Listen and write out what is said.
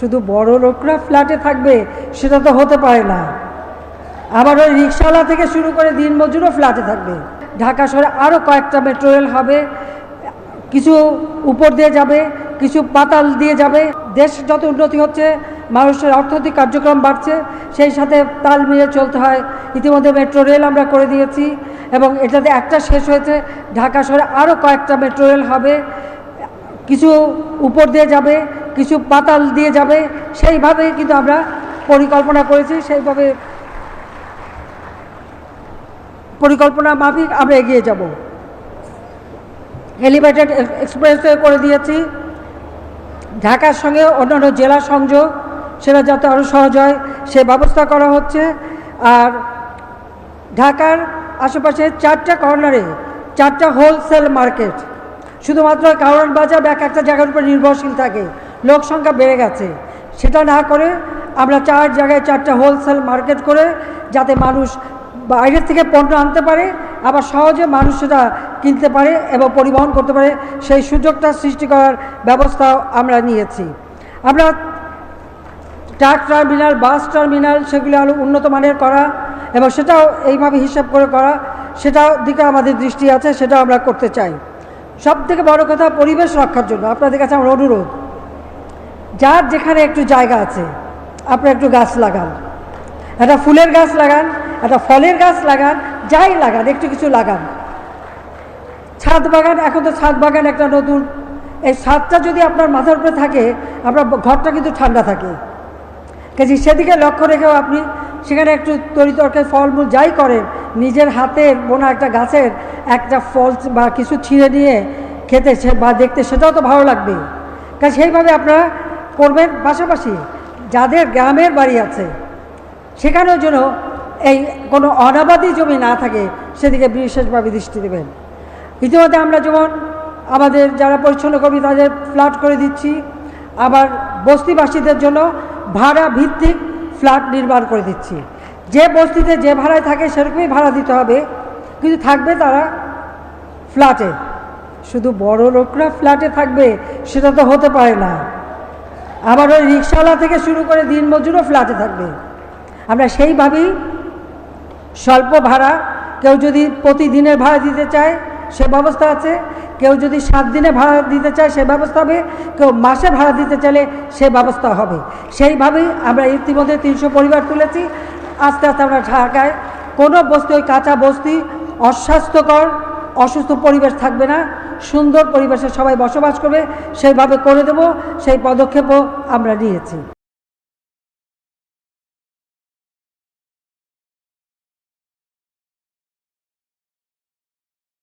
শুধু বড় লোকরা ফ্ল্যাটে থাকবে সেটা তো হতে পারে না। আবার ওই রিক্সাওয়ালা থেকে শুরু করে দিনমজুরও ফ্ল্যাটে থাকবে। ঢাকা শহরে আরও কয়েকটা মেট্রো রেল হবে, কিছু উপর দিয়ে যাবে, কিছু পাতাল দিয়ে যাবে। দেশ যত উন্নতি হচ্ছে, মানুষের অর্থনৈতিক কার্যক্রম বাড়ছে, সেই সাথে তাল মিলিয়ে চলতে হয়। ইতিমধ্যে মেট্রো রেল আমরা করে দিয়েছি এবং এটাতে একটা শেষ হয়েছে। ঢাকা শহরে আরও কয়েকটা মেট্রো রেল হবে, কিছু উপর দিয়ে যাবে, কিছু পাতাল দিয়ে যাবে। সেইভাবেই কিন্তু আমরা পরিকল্পনা করেছি, সেইভাবে পরিকল্পনা মাফিক আমরা এগিয়ে যাব। এলিভেটেড এক্সপ্রেসওয়ে করে দিয়েছি। ঢাকার সঙ্গে অন্যান্য জেলা সংযোগ সেটা যাতে আরও সহজ হয় সে ব্যবস্থা করা হচ্ছে। আর ঢাকার আশেপাশে 4টা কর্নারে 4টা হোলসেল মার্কেট, শুধুমাত্র কারওয়ান বাজার বা একটা জায়গার উপর নির্ভরশীল থাকে, লোক সংখ্যা বেড়ে গেছে, সেটা না করে আমরা 4 জায়গায় 4টা হোলসেল মার্কেট করে যাতে মানুষ বাইরের থেকে পণ্য আনতে পারে, আবার সহজে মানুষ সেটা কিনতে পারে এবং পরিবহন করতে পারে, সেই সুযোগটা সৃষ্টি করার ব্যবস্থাও আমরা নিয়েছি। আমরা ট্রাক টার্মিনাল, বাস টার্মিনাল সেগুলি আরও উন্নত মানের করা এবং সেটাও এইভাবে হিসাব করে করা, সেটাও দিকে আমাদের দৃষ্টি আছে, সেটাও আমরা করতে চাই। সবথেকে বড় কথা, পরিবেশ রক্ষার জন্য আপনাদের কাছে আমার অনুরোধ, যার যেখানে একটু জায়গা আছে আপনি একটু গাছ লাগান, একটা ফুলের গাছ লাগান, একটা ফলের গাছ লাগান, যাই লাগান একটু কিছু লাগান। ছাদ বাগান, এখন তো ছাদ বাগান একটা নতুন, এই ছাদটা যদি আপনার মাথার উপরে থাকে আপনার ঘরটা কিন্তু ঠান্ডা থাকে। কাজে সেদিকে লক্ষ্য রেখেও আপনি সেখানে একটু তরিতরকারি ফলমূল যাই করেন, নিজের হাতের বোনা একটা গাছের একটা ফল বা কিছু ছিঁড়ে নিয়ে খেতে বা দেখতে সেটাও তো ভালো লাগবে। কাজে সেইভাবে আপনারা করবেন। পাশাপাশি যাদের গ্রামের বাড়ি আছে সেখানেও যেন এই কোনো অনাবাদি জমি না থাকে সেদিকে বিশেষভাবে দৃষ্টি দেবেন। ইতিমধ্যে আমরা যেমন আমাদের যারা পরিচ্ছন্ন কর্মী তাদের ফ্ল্যাট করে দিচ্ছি, আবার বস্তিবাসীদের জন্য ভাড়া ভিত্তিক ফ্ল্যাট নির্মাণ করে দিচ্ছি। যে বস্তিতে যে ভাড়ায় থাকে সেরকমই ভাড়া দিতে হবে, কিন্তু থাকবে তারা ফ্ল্যাটে। শুধু বড় লোকরা ফ্ল্যাটে থাকবে সেটা তো হতে পারে না। আবার ওই রিক্সাওয়ালা থেকে শুরু করে দিনমজুরও ফ্ল্যাটে থাকবে। আমরা সেইভাবেই স্বল্প ভাড়া, কেউ যদি প্রতিদিনের ভাড়া দিতে চায় সে ব্যবস্থা আছে, কেউ যদি 7 দিনে ভাড়া দিতে চায় সে ব্যবস্থা হবে, কেউ মাসে ভাড়া দিতে চাইলে সে ব্যবস্থা হবে। সেইভাবেই আমরা ইতিমধ্যে 300 পরিবার তুলেছি। আস্তে আস্তে আমরা ঢাকায় কোনো বস্তি, ওই কাঁচা বস্তি, অস্বাস্থ্যকর অসুস্থ পরিবেশ থাকবে না, সুন্দর পরিবেশে সবাই বসবাস করবে, সেইভাবে করে দেব। সেই পদক্ষেপও আমরা নিয়েছি।